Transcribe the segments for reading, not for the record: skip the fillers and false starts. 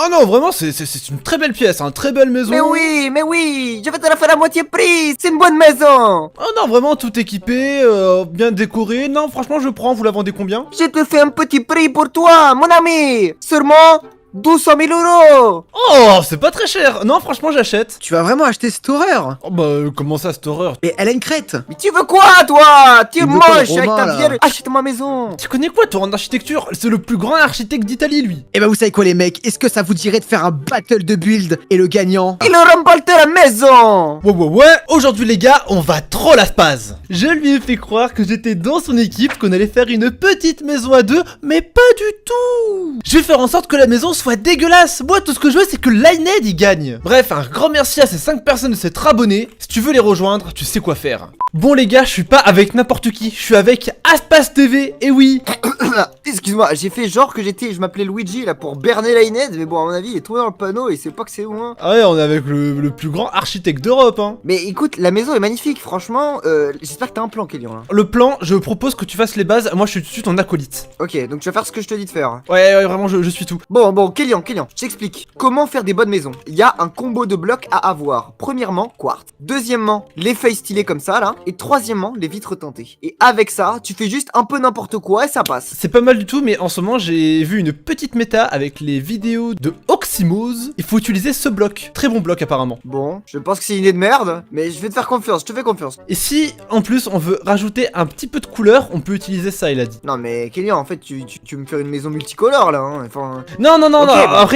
Ah non, vraiment, c'est une très belle pièce, hein, très belle maison. Mais oui, je vais te la faire à moitié prix, c'est une bonne maison. Ah non, vraiment, tout équipé, bien décoré. Non, franchement, je prends, vous la vendez combien? Je te fais un petit prix pour toi, mon ami. Sûrement 200 000 euros. Oh, c'est pas très cher. Non, franchement, j'achète. Tu vas vraiment acheter cette horreur? Oh bah, comment ça, cette horreur? Et elle a une crête. Mais tu veux quoi, toi? Tu es Il veut moche pas le avec Romain, ta là. vieille... Achète ma maison. Tu connais quoi, toi, en architecture? C'est le plus grand architecte d'Italie, lui. Et bah vous savez quoi les mecs, est-ce que ça vous dirait de faire un battle de build et le gagnant? Il a remporté la maison. Ouais, aujourd'hui, les gars, on va trop la spaz. Je lui ai fait croire que j'étais dans son équipe, qu'on allait faire une petite maison à deux, mais pas du tout. Je vais faire en sorte que la maison soit dégueulasse. Moi, tout ce que je veux, c'est que Lined y gagne. Bref, un grand merci à ces 5 personnes de s'être abonnées. Si tu veux les rejoindre, tu sais quoi faire. Bon les gars, je suis pas avec n'importe qui, je suis avec Aspas TV, et oui. Excuse-moi, j'ai fait genre que je m'appelais Luigi là pour berner la Ined, mais bon à mon avis il est tombé dans le panneau et c'est pas que c'est où hein. Ah ouais, on est avec le plus grand architecte d'Europe, hein. Mais écoute, la maison est magnifique, franchement, j'espère que t'as un plan Kélian là. Le plan, je propose que tu fasses les bases, moi je suis tout de suite ton acolyte. Ok, donc tu vas faire ce que je te dis de faire. Ouais, vraiment, je suis tout. Bon, Kélian, je t'explique. Comment faire des bonnes maisons? Il y a un combo de blocs à avoir. Premièrement, quartz. Deuxièmement, les feuilles stylées comme ça là. Et troisièmement, les vitres teintées. Et avec ça, tu fais juste un peu n'importe quoi et ça passe. C'est pas mal du tout, mais en ce moment j'ai vu une petite méta avec les vidéos de Oxymose. Il faut utiliser ce bloc, très bon bloc apparemment. Bon, je pense que c'est une idée de merde, mais je vais te faire confiance, je te fais confiance. Et si en plus on veut rajouter un petit peu de couleur, on peut utiliser ça, il a dit. Non mais Kélian, en fait, tu veux me faire une maison multicolore là, hein. Enfin... Non, Ok, non, bon.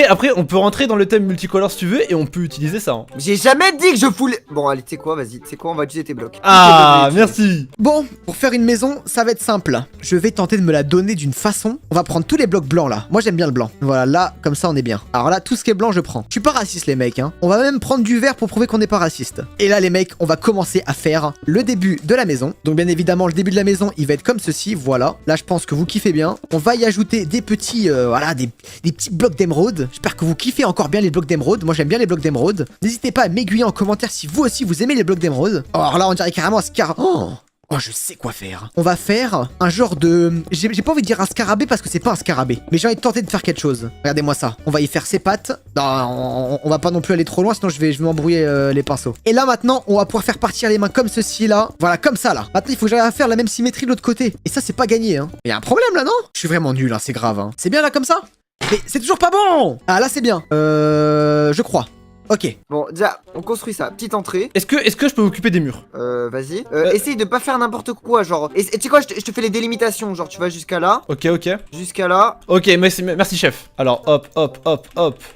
après on peut rentrer dans le thème multicolore si tu veux et on peut utiliser ça. Hein. J'ai jamais dit que je voulais... Bon allez, tu sais quoi, vas-y, tu sais quoi, on va utiliser tes blocs. Ah, Tous tes blocs, je vais utiliser. merci. Bon, pour faire une maison, ça va être simple. Je vais tenter de me la donner d'une façon. On va prendre tous les blocs blancs là. Moi j'aime bien le blanc. Voilà, là, comme ça on est bien. Alors là, tout ce qui est blanc, je prends. Je suis pas raciste les mecs, hein. On va même prendre du vert pour prouver qu'on n'est pas raciste. Et là les mecs, on va commencer à faire le début de la maison. Donc bien évidemment, le début de la maison, il va être comme ceci, voilà. Là je pense que vous kiffez bien. On va y ajouter des petits, voilà, des petits blocs d'émeraude. J'espère que vous kiffez encore bien les blocs d'émeraude. Moi j'aime bien les blocs d'émeraude. N'hésitez pas à m'aiguiller en commentaire si vous aussi vous aimez les blocs d'émeraude. Alors là on dirait carrément un scar... Oh, je sais quoi faire. On va faire un genre de... J'ai pas envie de dire un scarabée parce que c'est pas un scarabée. Mais j'ai envie de tenter de faire quelque chose. Regardez-moi ça. On va y faire ses pattes. Non, on va pas non plus aller trop loin, sinon je vais m'embrouiller les pinceaux. Et là maintenant, on va pouvoir faire partir les mains comme ceci là. Voilà, comme ça là. Maintenant, il faut que j'aille faire la même symétrie de l'autre côté. Et ça, c'est pas gagné, hein. Il y a un problème là, non? Je suis vraiment nul, hein, c'est grave, hein. C'est bien là comme ça? Mais c'est toujours pas bon. Ah là, c'est bien. Je crois. Ok. Bon, déjà, on construit ça. Petite entrée. Est-ce que je peux m'occuper des murs? Vas-y. Essaye de pas faire n'importe quoi, genre. Et tu sais quoi, je te fais les délimitations. Genre, tu vas jusqu'à là. Ok. Jusqu'à là. Ok, merci chef. Alors, hop.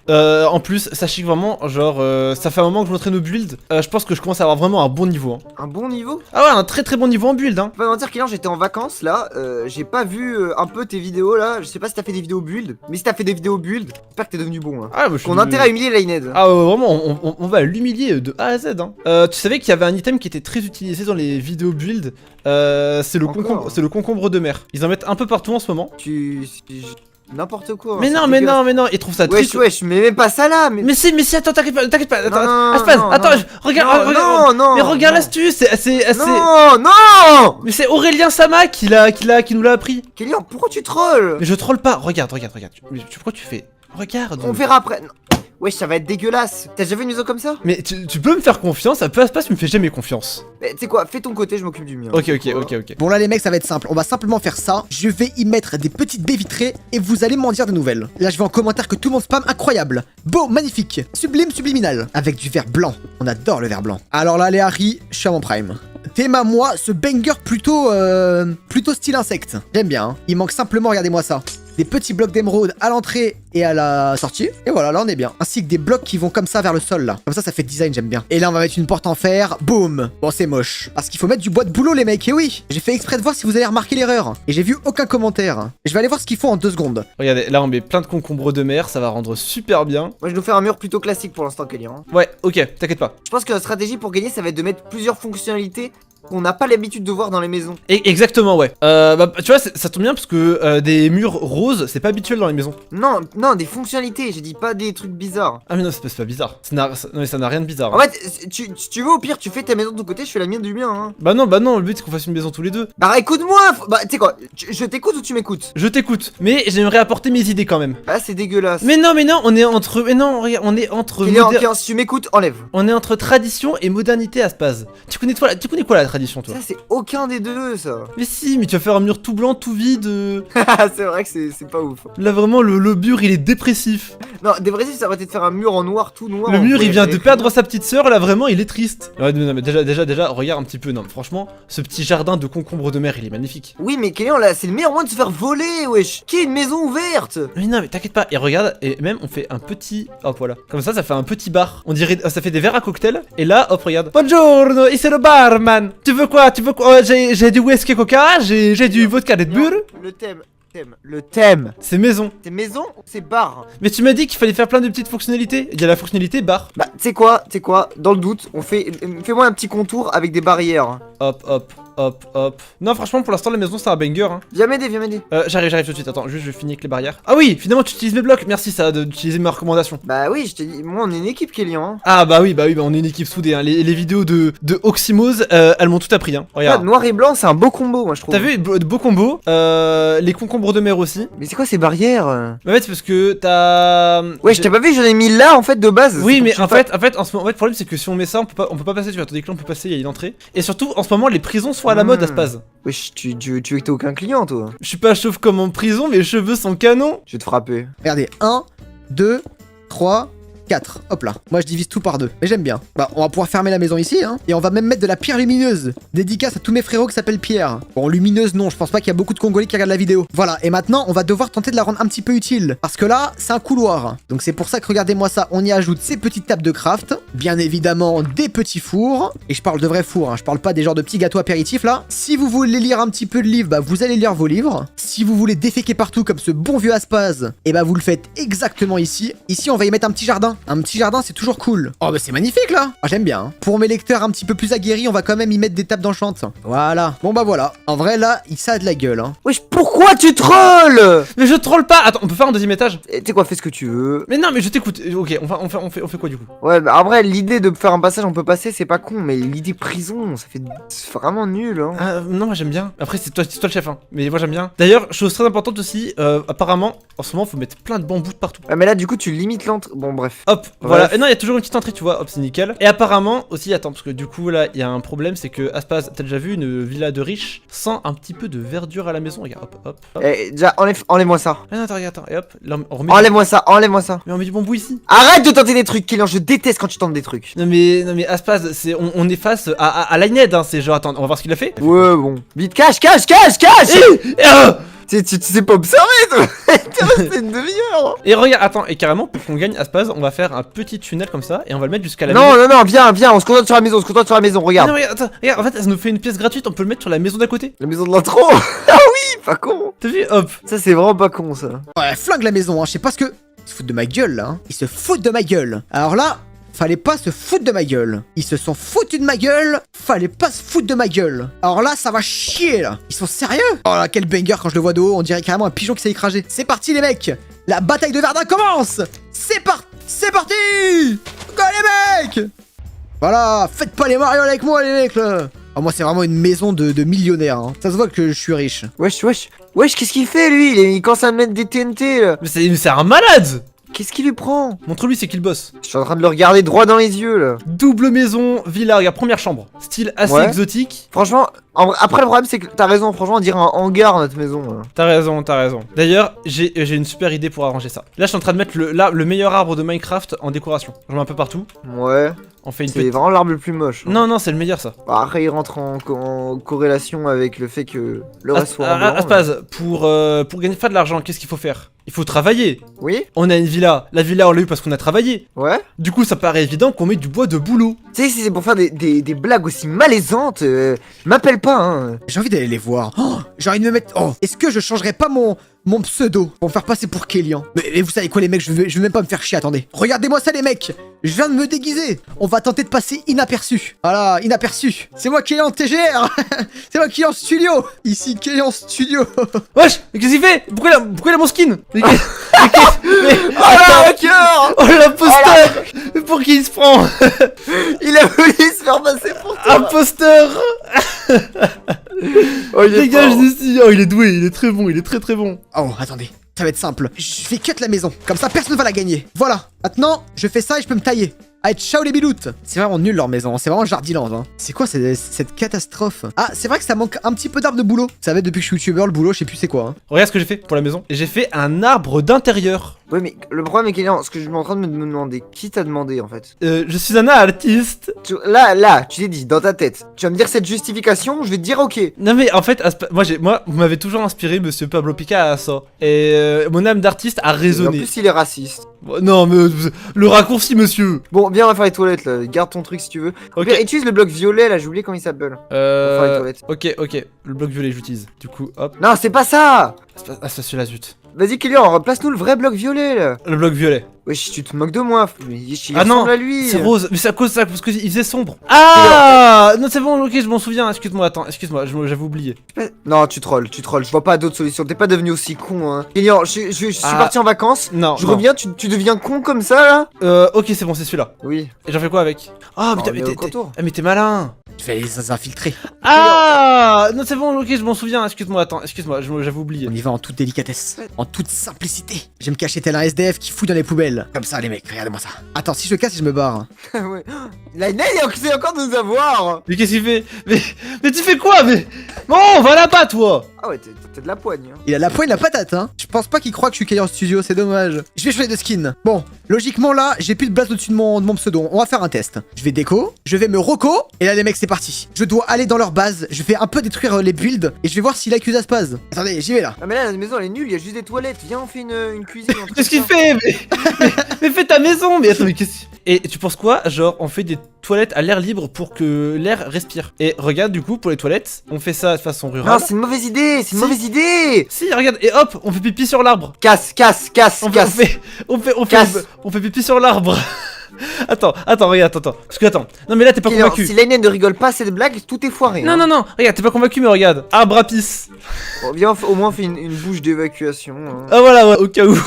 En plus, sachez que vraiment, genre, ça fait un moment que je m'entraîne au build. Je pense que je commence à avoir vraiment un bon niveau. Hein. Un bon niveau. Ah ouais, un très bon niveau en build. Hein. Faut pas mentir, Kélian, j'étais en vacances là. J'ai pas vu un peu tes vidéos là. Je sais pas si t'as fait des vidéos build. Mais si t'as fait des vidéos build, j'espère que t'es devenu bon. Hein. Ah, moi, je suis Qu'on a intérêt à humilier la Ined. Ah vraiment, on va l'humilier de A à Z. Hein. Tu savais qu'il y avait un item qui était très utilisé dans les vidéos build. C'est le concombre de mer. Ils en mettent un peu partout en ce moment. N'importe quoi. Mais hein, non, ils trouvent ça triste. Wesh, mais même pas ça là. Mais si, attends, t'inquiète pas. Non, Attends, regarde. Non. Mais regarde l'astuce, c'est. Non. Mais c'est Aurélien Sama qui nous l'a appris. Kélian, pourquoi tu trolls? Mais je troll pas. Regarde. Mais pourquoi tu fais? Regarde. On verra après. Wesh, ça va être dégueulasse. T'as déjà vu une maison comme ça? Mais tu peux me faire confiance, à place, tu me fais jamais confiance. Mais tu sais quoi, fais ton côté, je m'occupe du mien. Ok. Bon là les mecs, ça va être simple. On va simplement faire ça. Je vais y mettre des petites baies vitrées et vous allez m'en dire des nouvelles. Là je vais en commentaire que tout le monde spam incroyable. Beau, magnifique, sublime, subliminal. Avec du vert blanc. On adore le vert blanc. Alors là les Harry, je suis à mon prime. Thème à moi, ce banger plutôt style insecte. J'aime bien, hein. Il manque simplement, regardez-moi ça. Des petits blocs d'émeraude à l'entrée et à la sortie. Et voilà, là on est bien. Ainsi que des blocs qui vont comme ça vers le sol là. Comme ça fait design, j'aime bien. Et là on va mettre une porte en fer. Boum. Bon c'est moche. Parce qu'il faut mettre du bois de boulot les mecs. Et oui, j'ai fait exprès de voir si vous avez remarqué l'erreur. Et j'ai vu aucun commentaire. Je vais aller voir ce qu'ils font en 2 secondes. Regardez, là on met plein de concombres de mer, ça va rendre super bien. Moi je nous fais un mur plutôt classique pour l'instant, Kélian. Ouais, ok, t'inquiète pas. Je pense que la stratégie pour gagner, ça va être de mettre plusieurs fonctionnalités qu'on n'a pas l'habitude de voir dans les maisons. Exactement, ouais. Bah, tu vois, ça tombe bien parce que des murs roses, c'est pas habituel dans les maisons. Non, non, des fonctionnalités, j'ai dit pas des trucs bizarres. Ah mais non, c'est pas bizarre. Non mais ça n'a rien de bizarre. En fait, tu veux au pire, tu fais ta maison de ton côté, je fais la mienne du mien. Hein. Bah non, le but c'est qu'on fasse une maison tous les deux. Bah écoute-moi, bah tu sais quoi, je t'écoute ou tu m'écoutes? Je t'écoute, mais j'aimerais apporter mes idées quand même. Ah c'est dégueulasse. Mais non, on est entre... Mais non, regarde, on est entre... Kylian, si tu m'écoutes, enlève. On est entre tradition et modernité à Spaz. Tu connais quoi la tradition, toi? Ça c'est aucun des deux, ça. Mais si, mais tu vas faire un mur tout blanc, tout vide. C'est vrai que c'est pas ouf. Là vraiment, le mur il est dépressif. Non, dépressif, ça aurait été de faire un mur en noir, tout noir. Le mur il vient de perdre sa petite sœur, là vraiment il est triste. Ouais, non mais déjà, regarde un petit peu, non franchement, ce petit jardin de concombre de mer il est magnifique. Oui mais Kylian là, c'est le meilleur moyen de se faire voler, wesh. Qui est une maison ouverte? Mais non mais t'inquiète pas, et regarde, et même on fait un petit... Hop voilà, comme ça fait un petit bar. On dirait, ça fait des verres à cocktail, et là hop regarde. Buongiorno, ici le barman. Tu veux quoi? Oh, j'ai du whisky coca, j'ai du vodka Red Bull. Le thème. C'est maison. C'est maison, c'est bar. Mais tu m'as dit qu'il fallait faire plein de petites fonctionnalités. Il y a la fonctionnalité bar. Bah, tu sais quoi, dans le doute, fais-moi un petit contour avec des barrières. Hop. Non, franchement, pour l'instant, la maison, c'est un banger. Hein. Viens m'aider. J'arrive tout de suite. Attends, juste je finis avec les barrières. Ah oui, finalement, tu utilises mes blocs. Merci, ça, d'utiliser mes recommandations. Bah oui, je t'ai dit, moi, on est une équipe, Kylian. Hein. Ah bah oui, on est une équipe soudée. Hein. Les vidéos de Oxymose, elles m'ont tout appris. Hein. Regarde. Noir et blanc, c'est un beau combo, moi, je trouve. T'as vu, beau combo. Les concombres de mer aussi. Mais c'est quoi ces barrières? Bah, en fait, c'est parce que t'as. Ouais, je t'ai pas vu, j'en ai mis là, en fait, de base. Oui, mais en fait, en ce moment, le problème, c'est que si on met ça, on peut pas passer. Tu vois, tandis que là, on peut passer, il y a une entrée. Et surtout, en ce moment, les prisons sont à la mode à Spaz. Wesh, tu veux que t'aies aucun client, toi? Je suis pas chauve comme en prison, mes cheveux sont canons. Je vais te frapper. Regardez, 1, 2, 3, 4. Hop là. Moi je divise tout par 2. Mais j'aime bien. Bah on va pouvoir fermer la maison ici hein. Et on va même mettre de la pierre lumineuse. Dédicace à tous mes frérots qui s'appellent Pierre. Bon lumineuse non, je pense pas qu'il y a beaucoup de Congolais qui regardent la vidéo. Voilà, et maintenant on va devoir tenter de la rendre un petit peu utile. Parce que là, c'est un couloir. Donc c'est pour ça que regardez-moi ça, on y ajoute ces petites tables de craft. Bien évidemment des petits fours. Et je parle de vrais fours, hein. Je parle pas des genres de petits gâteaux apéritifs là. Si vous voulez lire un petit peu de livres, bah vous allez lire vos livres. Si vous voulez déféquer partout comme ce bon vieux Aspaz, et bah vous le faites exactement ici. Ici on va y mettre un petit jardin. Un petit jardin c'est toujours cool. Oh bah c'est magnifique là. Ah, j'aime bien. Hein. Pour mes lecteurs un petit peu plus aguerris, on va quand même y mettre des tables d'enchante. Voilà. Bon bah voilà. En vrai là, ça a de la gueule. Hein. Wesh, pourquoi tu trolls? Mais je troll pas. Attends, on peut faire un deuxième étage? Tu sais quoi, fais ce que tu veux. Mais non, mais je t'écoute. Ok, on fait quoi du coup? Ouais, bah en vrai, l'idée de faire un passage, on peut passer, c'est pas con, mais l'idée prison, c'est vraiment nul. Hein. Ah, non, moi j'aime bien. Après, c'est toi le chef, hein. Mais moi j'aime bien. D'ailleurs, chose très importante aussi, apparemment, en ce moment, faut mettre plein de bambous de partout. Ah, mais là, du coup, tu limites l'entrée. Bon, bref. Hop, voilà. Et non, il y a toujours une petite entrée, tu vois. Hop, c'est nickel. Et apparemment, aussi, attends, parce que du coup, là, il y a un problème, c'est que Aspaz, t'as déjà vu une villa de riches sans un petit peu de verdure à la maison? Regarde, hop. Eh, déjà, enlève-moi ça. Ah non, attends, et hop, là, on remet. Enlève-moi ça. Mais on met du bambou ici. Arrête de tenter des trucs, Kylian, je déteste quand tu tentes des trucs. Non mais Aspaz, on est face à l'Agned, hein, c'est genre, attends, on va voir ce qu'il a fait. Ouais, bon. Vite, cache. Tu sais pas observer, toi. T'es resté une demi-heure. Et regarde, attends, et carrément, pour qu'on gagne Aspaz, on va faire un petit tunnel comme ça, et on va le mettre jusqu'à la maison. Non, viens, on se concentre sur la maison, regarde. Non, regarde, en fait, ça nous fait une pièce gratuite, on peut le mettre sur la maison d'à côté. La maison de l'intro. Ah oui, pas con. T'as vu, hop. Ça, c'est vraiment pas con, ça. Ouais, flingue la maison, hein. Je sais pas ce que... Ils se foutent de ma gueule là. Hein. Ils se foutent de ma gueule. Alors là... Fallait pas se foutre de ma gueule. Ils se sont foutus de ma gueule. Fallait pas se foutre de ma gueule. Alors là, ça va chier là. Ils sont sérieux? Oh là, quel banger quand je le vois de haut. On dirait carrément un pigeon qui s'est écrasé. C'est parti les mecs. La bataille de Verdun commence. C'est parti. Go les mecs. Voilà. Faites pas les marioles avec moi les mecs là. Oh, moi c'est vraiment une maison de millionnaire. Hein. Ça se voit que je suis riche. Wesh, qu'est-ce qu'il fait lui? Il commence à me mettre des TNT là. Mais c'est un malade. Qu'est-ce qui lui prend? Montre-lui c'est qu'il bosse. Je suis en train de le regarder droit dans les yeux là. Double maison, villa, regarde, première chambre. Style assez exotique. Franchement, après le problème c'est que t'as raison, franchement on dirait un hangar notre maison là. T'as raison. D'ailleurs, j'ai une super idée pour arranger ça. Là je suis en train de mettre le meilleur arbre de Minecraft en décoration. J'en mets un peu partout. Ouais. On fait une C'est vraiment l'arbre le plus moche. Hein. Non, c'est le meilleur ça. Bah, après il rentre en corrélation avec le fait que le reste soit en blanc. Aspaz, pour gagner pas de l'argent, qu'est-ce qu'il faut faire? Il faut travailler. Oui. On a une villa. La villa, on l'a eu parce qu'on a travaillé. Ouais. Du coup, ça paraît évident qu'on met du bois de boulot. Tu sais, si c'est pour faire des blagues aussi malaisantes, m'appelle pas, hein. J'ai envie d'aller les voir. Oh, j'ai envie de me mettre... Oh, est-ce que je changerais pas mon pseudo pour me faire passer pour Kélian? Mais vous savez quoi les mecs, je vais même pas me faire chier, attendez. Regardez-moi ça les mecs. Je viens de me déguiser. On va tenter de passer inaperçu. Voilà, inaperçu. C'est moi qui est en TGR. C'est moi qui est en studio. Ici, qui est en studio. Wesh, mais qu'est-ce qu'il fait? Pourquoi il a mon skin? Mais Oh là, cœur. oh l'imposteur! Mais pour qui il se prend? Il a voulu se faire passer pour toi. Imposteur! Oh, il est Dégage fort. d'ici! Oh, il est doué, il est très bon, il est très bon. Oh, attendez. Ça va être simple. Je vais cut la maison. Comme ça, personne ne va la gagner. Voilà. Maintenant, je fais ça et je peux me tailler. Allez, ciao les biloutes. C'est vraiment nul leur maison, c'est vraiment Jardiland. Hein. C'est quoi cette catastrophe? Ah, c'est vrai que ça manque un petit peu d'arbre de boulot. Vous savez, depuis que je suis youtubeur, le boulot, je sais plus c'est quoi. Hein. Regarde ce que j'ai fait pour la maison. J'ai fait un arbre d'intérieur. Ouais, mais le problème est qu'il est ce que je suis en train de me demander. Qui t'a demandé en fait? Je suis un artiste. Là, tu t'es dit dans ta tête. Tu vas me dire cette justification, je vais te dire ok. Non mais en fait, moi vous m'avez toujours inspiré Monsieur Pablo Picasso. Et mon âme d'artiste a Et en résonné. plus, il est raciste. Non mais le raccourci monsieur. Bon, viens, on va faire les toilettes là. Garde ton truc si tu veux. Ok. Bien, utilise le bloc violet là, j'ai oublié comment il s'appelle. On va faire les toilettes. Ok, le bloc violet j'utilise. Du coup, hop. Non, c'est pas ça. Ah, c'est celui-là, zut. Vas-y, Kylian, replace-nous le vrai bloc violet là. Le bloc violet. Wesh, tu te moques de moi. Il Ah non, ressemble à lui. c'est rose, mais c'est à cause de ça, parce qu'il faisait sombre. Ah non, c'est bon, ok, je m'en souviens. Excuse-moi, attends, excuse-moi, j'avais oublié. Non, tu trolls. Je vois pas d'autres solutions. T'es pas devenu aussi con, hein. Kylian, je suis Ah. parti en vacances. Non, Je non. reviens, tu deviens con comme ça là. Ok, c'est bon, c'est celui-là. Oui. Et j'en fais quoi avec? Ah, On putain, est au contour. mais t'es malin. Je vais les infiltrer. Ah non, c'est bon, ok, je m'en souviens. Excuse-moi, attends, excuse-moi, j'avais oublié. On y va en toute délicatesse, en toute simplicité. Je vais me cacher tel un SDF qui fouille dans les poubelles. Comme ça, les mecs, regardez-moi ça. Attends, si je casse, je me barre. Ouais. La Ney, il essaie encore de nous avoir. Mais qu'est-ce qu'il fait? Mais tu fais quoi? Mais bon, va là-bas, toi. Ah ouais, t'as de la poigne. Hein. Il a la poigne, la patate, hein. Je pense pas qu'il croit que je suis Kayor Studio, c'est dommage. Je vais changer de skin. Bon, logiquement là, j'ai plus de blase au-dessus de mon pseudo. On va faire un test. Je vais déco, je vais me reco, et là les mecs, c'est parti. Je dois aller dans leur base, je vais un peu détruire les builds, et je vais voir si l'accuse à spaz. Attendez, j'y vais là. Ah mais là, la maison elle est nulle, il y a juste des toilettes. Viens, on fait une cuisine. un truc Qu'est-ce qu'il comme ça. fait? Mais fais ta maison. Mais attends, mais qu'est-ce... Et tu penses quoi? Genre, on fait des toilettes à l'air libre pour que l'air respire. Et regarde, du coup, pour les toilettes, on fait ça de façon rurale. Non, c'est une mauvaise idée, c'est une Si. mauvaise idée. Si, regarde, et hop, on fait pipi sur l'arbre. Casse. On fait pipi sur l'arbre. Attends, regarde, attends. Parce que attends. Non mais là t'es pas Kylian, convaincu. si Lainen ne rigole pas à cette blague, tout est foiré. Non, hein. non, regarde, t'es pas convaincu, mais regarde. Arbre à pisse. Bon, viens, au moins on fait une bouche d'évacuation. Hein. Ah voilà, ouais, au cas où.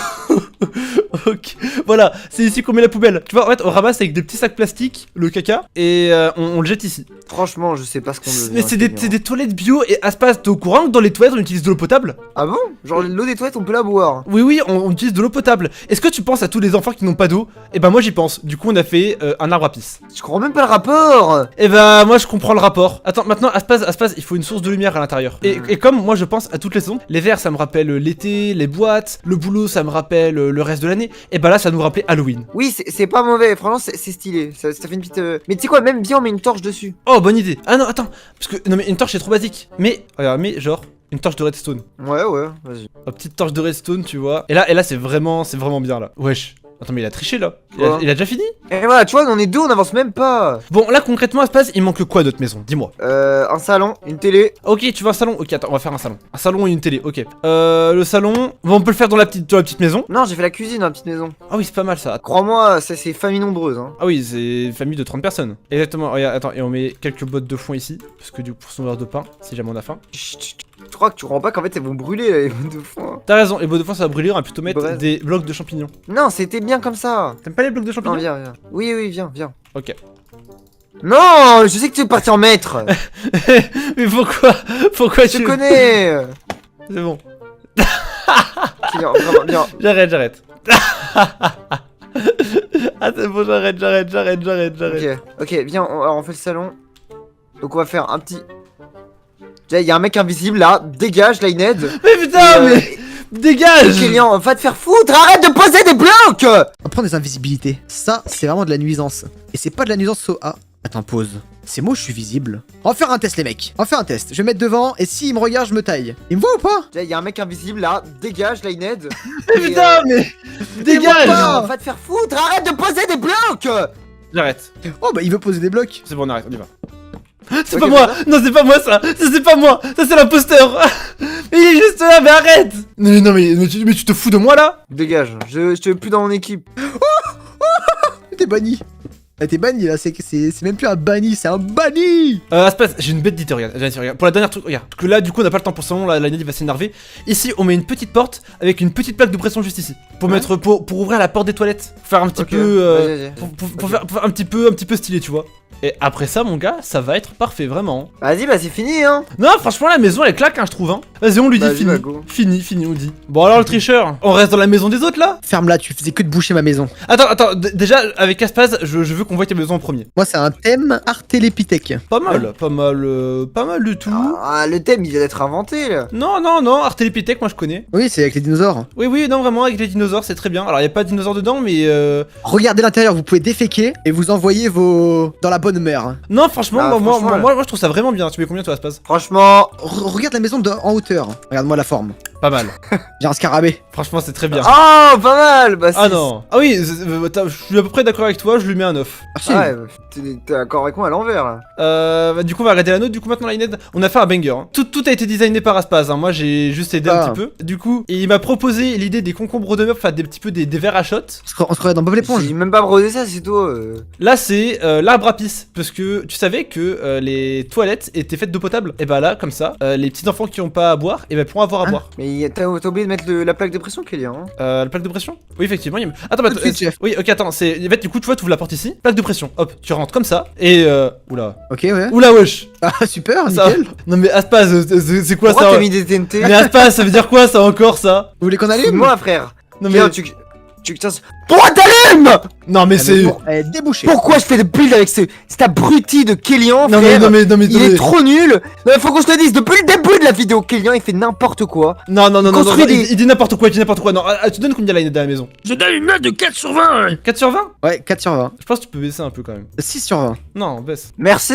Ok. Voilà, c'est ici qu'on met la poubelle. Tu vois, en fait, on ramasse avec des petits sacs plastiques le caca et on le jette ici. Franchement, je sais pas ce qu'on devient. Mais c'est Kylian. des toilettes bio et Aspas, t'es au courant que dans les toilettes on utilise de l'eau potable? Ah bon? Genre l'eau des toilettes, on peut la boire. Oui, on utilise de l'eau potable. Est-ce que tu penses à tous les enfants qui n'ont pas d'eau? Eh ben moi j'y pense. Du coup on a fait un arbre à pisse. Je comprends même pas le rapport. Eh ben moi je comprends le rapport. Attends, maintenant Aspas, il faut une source de lumière à l'intérieur. Et comme moi je pense à toutes les saisons, les verts ça me rappelle l'été, les boîtes, le boulot ça me rappelle le reste de l'année. Et ben là ça nous rappelait Halloween. Oui, c'est pas mauvais, franchement, c'est stylé. Ça fait une petite. Mais tu sais quoi, même bien, on met une torche dessus. Oh bonne idée. Ah non attends, parce que non mais une torche c'est trop basique. Mais regarde, mais genre une torche de redstone. Ouais, vas-y. Une petite torche de redstone, tu vois. Et là c'est vraiment bien là. Wesh. Attends mais il a triché là. Il a déjà fini? Et voilà, tu vois, on est deux, on avance même pas. Bon là concrètement Aspas, il manque quoi d'autre maison? Dis-moi. Un salon, une télé. Ok, tu veux un salon? Ok, attends, on va faire un salon. Un salon et une télé, ok. Le salon, bon, on peut le faire dans la petite maison. Non, j'ai fait la cuisine dans la petite maison. Ah oui, c'est pas mal ça. Crois-moi, ça c'est famille nombreuse. Hein. Ah oui, c'est une famille de 30 personnes. Exactement, regarde, attends, et on met quelques bottes de foin ici. Parce que du coup, pour son heure de pain, si jamais on a faim. Chut, je crois que tu comprends pas qu'en fait elles vont brûler les bottes de foin. T'as raison, les bottes de foin ça va brûler, on va plutôt mettre Braise. des blocs de champignons. Non, c'était bien comme ça. T'aimes pas les blocs de Non, champignons? viens. Oui, viens. Ok. Non, je sais que tu es parti en maître. Mais pourquoi Je te tu... connais. C'est bon, Kylian, vraiment, viens. j'arrête. Ah c'est bon, j'arrête. Ok, viens, alors on fait le salon. Donc on va faire un petit. Il y a un mec invisible là, dégage, Lained. Mais putain, Et, mais... Dégage! Kylian, va te faire foutre, arrête de poser des blocs. On prend des invisibilités. Ça, c'est vraiment de la nuisance. Et c'est pas de la nuisance au... Ah, attends, pause. C'est moi, je suis visible. On va faire un test, les mecs. On va faire un test. Je vais mettre devant, et s'il me regarde, je me taille. Il me voit ou pas? Il y a un mec invisible là, dégage, Lained. Mais putain, mais... Dégage! Va te faire foutre, arrête de poser des blocs. J'arrête. Oh, bah, il veut poser des blocs. C'est bon, on arrête, on y va. C'est Ok, pas moi! voilà. Non, c'est pas moi ça! Ça, c'est pas moi! Ça, c'est l'imposteur! Mais il est juste là, mais arrête! Mais tu te fous de moi là? Dégage, je te veux plus dans mon équipe. t'es banni. T'es banni là, c'est même plus un banni, c'est un banni. Aspas, j'ai une bête d'idée, regarde. Pour la dernière truc, regarde. Parce que là, du coup, on n'a pas le temps pour ce moment, la Ned va s'énerver. Ici, on met une petite porte avec une petite plaque de pression juste ici. Pour mettre, pour ouvrir la porte des toilettes. Pour faire un petit peu. Vas-y. Pour faire un petit peu stylé, tu vois. Et après ça, mon gars, ça va être parfait, vraiment. Vas-y, bah c'est fini, hein. Non, franchement, la maison, elle claque, hein, je trouve, hein. Vas-y, on lui dit Vas-y, fini. bah, go. Fini, on dit. Bon, alors, le tricheur, on reste dans la maison des autres, là? Ferme-la, tu faisais que de boucher ma maison. Attends, déjà, avec Aspaz, je veux qu'on voit ta maison en premier. Moi, c'est un thème Artélépithèque. Pas mal du tout. Ah, le thème, il vient d'être inventé, là. Non, Artélépithèque, moi je connais. Oui, c'est avec les dinosaures. Oui, non, vraiment, avec les dinosaures, c'est très bien. Alors, il y a pas de dinosaures dedans, mais Regardez l'intérieur, vous pouvez déféquer et vous envoyer vos... dans la bonne humeur. non, franchement, Ah, franchement, moi, je trouve ça vraiment bien. Tu mets combien, toi, Aspaz? Franchement. Regarde la maison en hauteur. Regarde-moi la forme. Pas mal. J'ai un scarabée. Franchement, c'est très bien. Oh, pas mal. Bah, Ah non. Ah oui, je suis à peu près d'accord avec toi, je lui mets un 9. Merci. Ouais, t'es d'accord avec moi à l'envers, là. Du coup, on va regarder la note. Du coup, maintenant, la Ined, on a fait un banger. Hein. Tout a été designé par Aspaz. Hein. Moi, j'ai juste aidé un petit peu. Du coup, il m'a proposé l'idée des concombres de meubles, enfin des petits peu des verres à shot. On se croirait dans Bob l'éponge. J'ai même pas brodé ça, c'est tout. Là, c'est l'arbre à pisse. Parce que tu savais que les toilettes étaient faites d'eau potable. Et bah là, comme ça, les petits enfants qui ont pas à boire, et bah pourront avoir à boire. Mais t'as oublié de mettre la plaque de pression, Kélian. Hein. La plaque de pression? Oui, effectivement. Attends, bah, Tout de suite, chef. oui, ok, attends. En fait, du coup, tu vois, tu ouvres la porte ici. Plaque de pression. Hop, tu rentres comme ça. Et oula. Ok, ouais. Oula, wesh. Ah, super, Ça- nickel. Non, mais Aspaz, c'est quoi Pourquoi ça? t'as mis des TNT? Mais Aspaz, ça veut dire quoi ça encore ça? Vous voulez qu'on allume? Moi, frère. Non, mais. Kélian, pourquoi t'allumes? Non, mais c'est. Débouché. Pourquoi je fais de build avec cet abruti de Kélian, Non, frère? mais Il est trop nul. Non, faut qu'on se le dise depuis le début de la vidéo. Kélian, il fait n'importe quoi. Non, Construis des- il dit n'importe quoi, Non, tu donnes combien la Ined à la maison? Je donne une note de 4 sur 20. 4 sur 20? Ouais, 4 sur 20. Je pense que tu peux baisser un peu quand même. 6 sur 20. Non, baisse. Merci.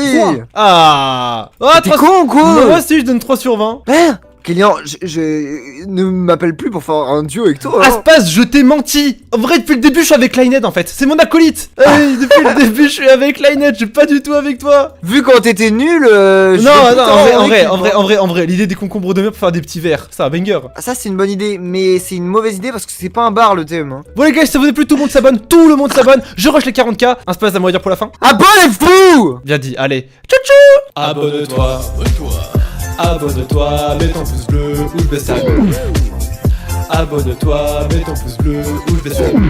Ah! T'es 3 con ou quoi? Moi aussi, je donne 3 sur 20. Hein? Kélian, je ne m'appelle plus pour faire un duo avec toi. hein. Aspaz, je t'ai menti! En vrai, depuis le début, je suis avec Lined en fait. C'est mon acolyte! Depuis le début, je suis avec Lined, je suis pas du tout avec toi! Vu quand t'étais nul, je Non, vais tout le temps en vrai, l'idée des concombres de mer pour faire des petits verres, c'est un banger. Ah, ça c'est une bonne idée, mais c'est une mauvaise idée parce que c'est pas un bar le thème. Hein. Bon les gars, si ça vous a plu, tout le monde s'abonne, je rush les 40K. Un space à moi à dire pour la fin? Abonnez-vous! Bien dit, allez, tchou tchou! Abonne-toi, mets ton pouce bleu ou je baisse ta gueule. Abonne-toi, mets ton pouce bleu ou je baisse ta gueule.